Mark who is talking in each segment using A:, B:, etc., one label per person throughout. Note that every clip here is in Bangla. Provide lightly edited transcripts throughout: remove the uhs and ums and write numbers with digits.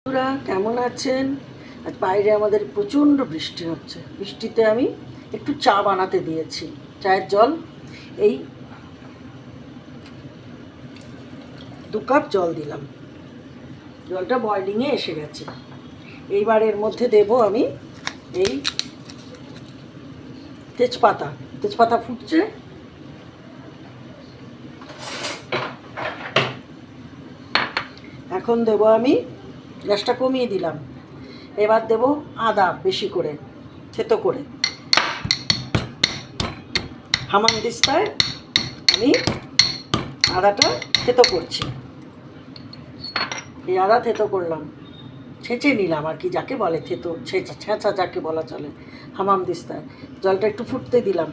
A: বন্ধুরা কেমন আছেন? আজ বাইরে আমাদের প্রচণ্ড বৃষ্টি হচ্ছে। বৃষ্টিতে আমি একটু চা বানাতে দিয়েছি। চায়ের জল এই 2 কাপ জল দিলাম। জলটা বয়লিংয়ে এসে গেছে। এইবার এর মধ্যে দেব আমি এই তেজপাতা ফুটছে। এখন দেব আমি, গ্যাসটা কমিয়ে দিলাম। এবার দেব আদা বেশি করে থেতো করে। হামানদিস্তায় আমি আদাটা থেতো করছি। এই আদা থেতো করলাম, ছেঁচে নিলাম আর কি, যাকে বলে থেতো, ছেঁচা যাকে বলা চলে। হামানদিস্তায় জলটা একটু ফুটতে দিলাম।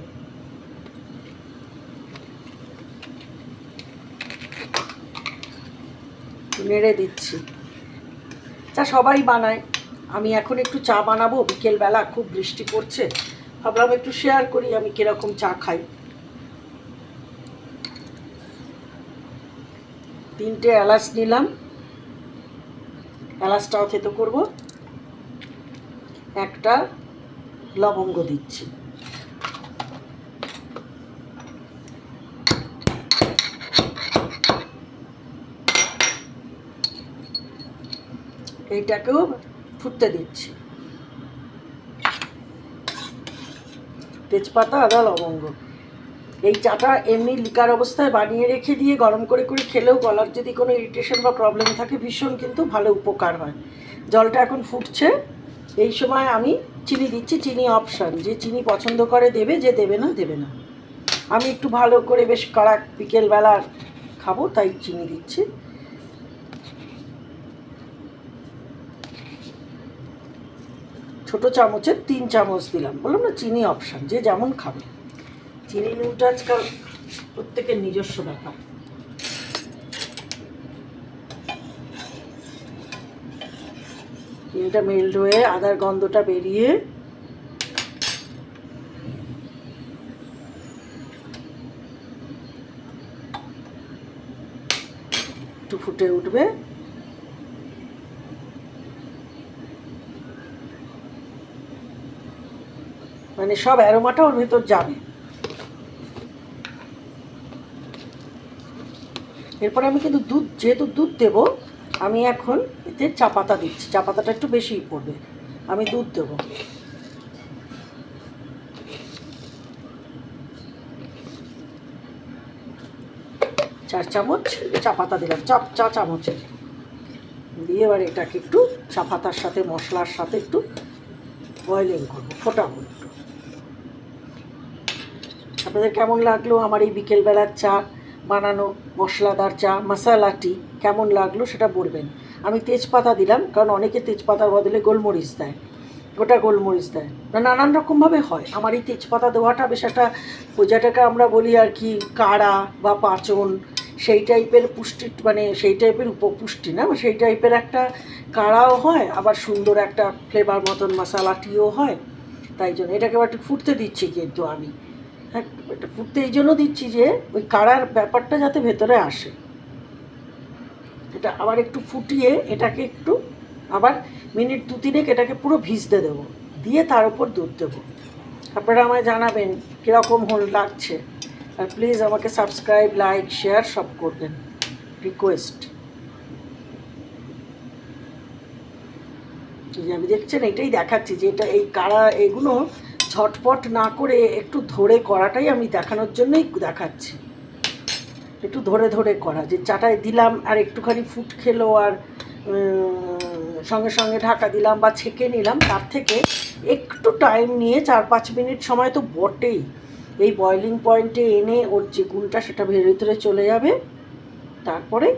A: নেড়ে দিচ্ছি। চা সবাই বানায়, আমি এখন একটু চা বানাবো। বিকেলবেলা খুব বৃষ্টি পড়ছে, ভাবলাম একটু শেয়ার করি আমি কীরকম চা খাই। 3টে এলাচ নিলাম, এলাচটাও থেতো করব। একটা লবঙ্গ দিচ্ছি। এইটাকেও ফুটতে দিচ্ছি। তেজপাতা, আদা, লবঙ্গ। এই চাটা এমনি লিকার অবস্থায় বানিয়ে রেখে দিয়ে গরম করে করে খেলেও গলার যদি কোনো ইরিটেশন বা প্রবলেম থাকে ভীষণ কিন্তু ভালো উপকার হয়। জলটা এখন ফুটছে, এই সময় আমি চিনি দিচ্ছি। চিনি অপশান, যে চিনি পছন্দ করে দেবে, যে দেবে না দেবে না। আমি একটু ভালো করে বেশ কড়া বিকেলবেলা খাবো, তাই চিনি দিচ্ছি। ছোট চামচের 3 চামচ দিলাম। বললাম না, চিনি অপশান, যে যেমন খাবে। চিনি নুনটা আজকাল প্রত্যেকের নিজস্ব ব্যাপার। চিনিটা মেল্ট হয়ে আদার গন্ধটা বেরিয়ে একটু ফুটে উঠবে। মানে সব অ্যারোমাটা ওর ভেতর যাবে। এরপরে আমি কিন্তু দুধ, যেহেতু দুধ দেবো, আমি এখন এতে চা পাতা দিচ্ছি। চা পাতাটা একটু বেশিই পড়বে। আমি দুধ দেবো 4 চামচ। চা পাতা দিলাম চা চামচের। দিয়ে এবার এটাকে একটু চা পাতার সাথে, মশলার সাথে একটু বয়েলিং করবো, ফোটাবো একটু। আপনাদের কেমন লাগলো আমার এই বিকেলবেলার চা বানানো, মশলাদার চা, মশলা টি কেমন লাগলো সেটা বলবেন। আমি তেজপাতা দিলাম, কারণ অনেকে তেজপাতার বদলে গোলমরিচ দেয়, গোটা গোলমরিচ দেয়, নানান রকমভাবে হয়। আমার এই তেজপাতা দেওয়াটা বেশ একটা, যেটাকে আমরা বলি আর কি কাড়া বা পাচন, সেই টাইপের পুষ্টি, মানে সেই টাইপের উপপুষ্টি না, সেই টাইপের একটা কাড়াও হয়, আবার সুন্দর একটা ফ্লেভার মতন মশলা টিও হয়। তাই জন্য এটাকে আবার একটু ফুটতে দিচ্ছি। কিন্তু আমি, হ্যাঁ, এটা ফুটতে এই জন্য দিচ্ছি যে ওই কাড়ার ব্যাপারটা যাতে ভেতরে আসে। এটা আবার একটু ফুটিয়ে এটাকে একটু আবার মিনিট 2-3 এটাকে পুরো ভিজতে দেবো, দিয়ে তার উপর দুধ দেবো। আপনারা আমায় জানাবেন কীরকম লাগছে। আর প্লিজ আমাকে সাবস্ক্রাইব, লাইক, শেয়ার সব করবেন, রিকোয়েস্ট। আমি দেখছেন এটাই দেখাচ্ছি যে এটা এই কাড়া, এগুলো ঝটপট না করে একটু ধরে করাটাই আমি দেখানোর জন্যই দেখাচ্ছি। একটু ধরে ধরে করা, যে চাটায় দিলাম আর একটুখানি ফুট খেলো আর সঙ্গে সঙ্গে ঢাকা দিলাম বা ছেঁকে নিলাম, তার থেকে একটু টাইম নিয়ে 4-5 মিনিট সময় তো বটেই। এই বয়লিং পয়েন্টে এনে ওর যে গুণটা সেটা ভেতরে চলে যাবে। তারপরে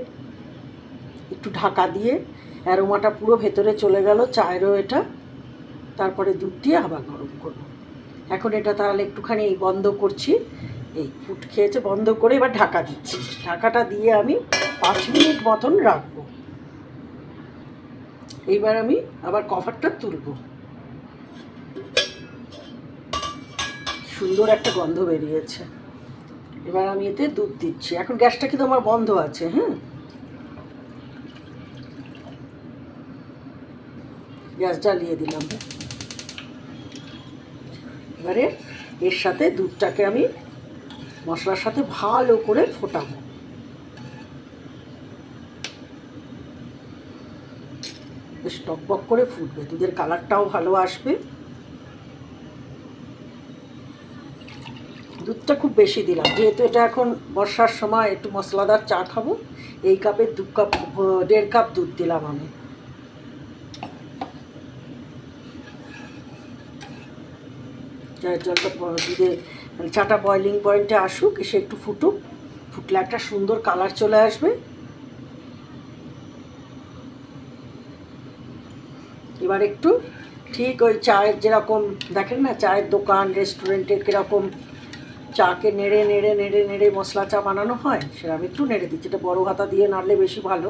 A: একটু ঢাকা দিয়ে, অ্যারোমাটা পুরো ভেতরে চলে গেল চায়েরও এটা। তারপরে দুধ দিয়ে আবার গরম করব। এখন এটা তাহলে একটুখানি বন্ধ করছি, এই ফুট খেয়েছে, বন্ধ করে এবার ঢাকা দিচ্ছি। ঢাকাটা দিয়ে আমি 5 মিনিট মতন রাখবো। এইবার আমি আবার কভারটা তুলব। সুন্দর একটা গন্ধ বেরিয়েছে। এবার আমি এতে দুধ দিচ্ছি। এখন গ্যাসটা কিন্তু আমার বন্ধ আছে। হ্যাঁ, গ্যাস জ্বালিয়ে দিলাম। এবারে এর সাথে দুধটাকে আমি মশলার সাথে ভালো করে ফোটাবো। বেশ টকবক করে ফুটবে, দুধের কালারটাও ভালো আসবে। দুধটা খুব বেশি দিলাম, যেহেতু এটা এখন বর্ষার সময় একটু মশলাদার চা খাবো। এই কাপের 1.5 কাপ দুধ দিলাম আমি। চায়ের জলটা দুধে চাটা বয়লিং পয়েন্টে আসুক, এসে একটু ফুটুক, ফুটলে একটা সুন্দর কালার চলে আসবে। এবার একটু ঠিক ওই চায়ের যেরকম দেখেন না, চায়ের দোকান রেস্টুরেন্টে কীরকম চাকে নেড়ে নেড়ে নেড়ে নেড়ে মশলা চা বানানো হয়, সেরকম একটু নেড়ে দিচ্ছি। এটা বড়ো হাতা দিয়ে নাড়লে বেশি ভালো,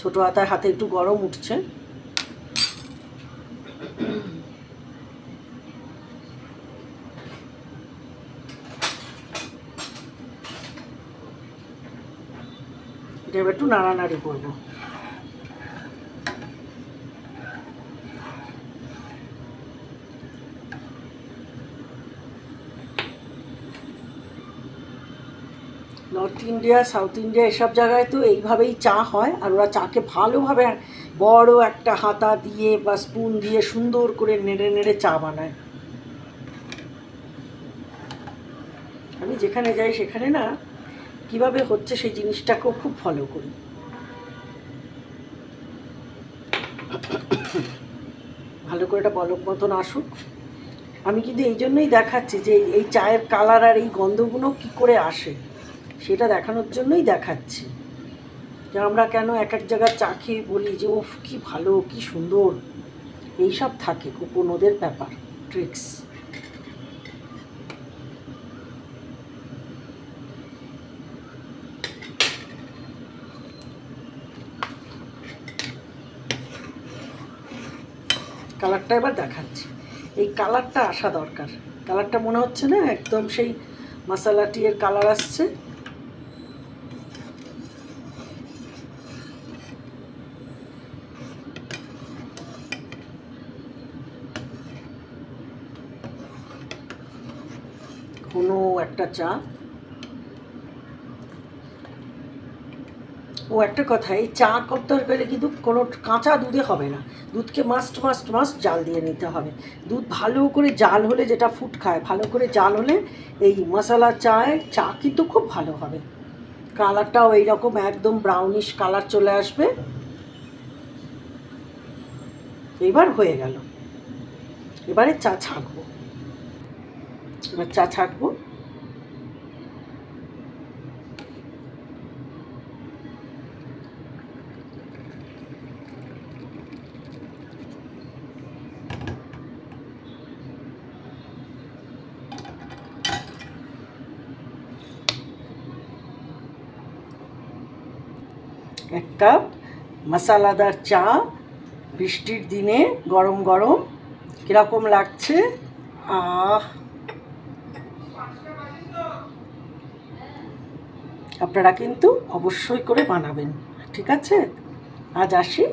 A: ছোটো হাতায় হাতে একটু গরম উঠছে। এটা এবার একটু নাড়ানাড়ি করবো। নর্থ ইন্ডিয়া, সাউথ ইন্ডিয়া এসব জায়গায় তো এইভাবেই চা হয়, আর ওরা চাকে ভালোভাবে বড় একটা হাতা দিয়ে বা স্পুন দিয়ে সুন্দর করে নেড়ে নেড়ে চা বানায়। আমি যেখানে যাই সেখানে না কিভাবে হচ্ছে সেই জিনিসটাকেও খুব ফলো করি। ভালো করে এটা বলক মতন আসুক। আমি কিন্তু এই জন্যই দেখাচ্ছি যে এই চায়ের কালার আর এই গন্ধগুলো কি করে আসে, সেটা দেখানোর জন্যই দেখাচ্ছি। যে আমরা কেন এক এক জায়গায় চা খেয়ে বলি যে ওফ কি ভালো কি সুন্দর, এইসব থাকে গোপন ওদের ব্যাপার, ট্রিক্স। কালারটা এবার দেখাচ্ছি, এই কালারটা আসা দরকার। কালারটা মনে হচ্ছে না একদম সেই মশলা টিয়ের কালার আসছে। কোনো একটা চা। ও একটা কথা, এই চা করতে গেলে কিন্তু কোনো কাঁচা দুধে হবে না, দুধকে মাস্ট মাস্ট মাস্ট জাল দিয়ে নিতে হবে। দুধ ভালো করে জাল হলে, যেটা ফুট খায় ভালো করে জাল হলে এই মশলা চায় চা কিন্তু খুব ভালো হবে। কালারটাও এইরকম একদম ব্রাউনিশ কালার চলে আসবে। এবার হয়ে গেল, এবারে চা ছাঁকবো। এবার চা ছাঁকবো। এক কাপ মশলাদার চা বৃষ্টির দিনে গরম গরম কীরকম লাগছে। আহ, আপনারা কিন্তু অবশ্যই করে বানাবেন, ঠিক আছে? আজ আসি।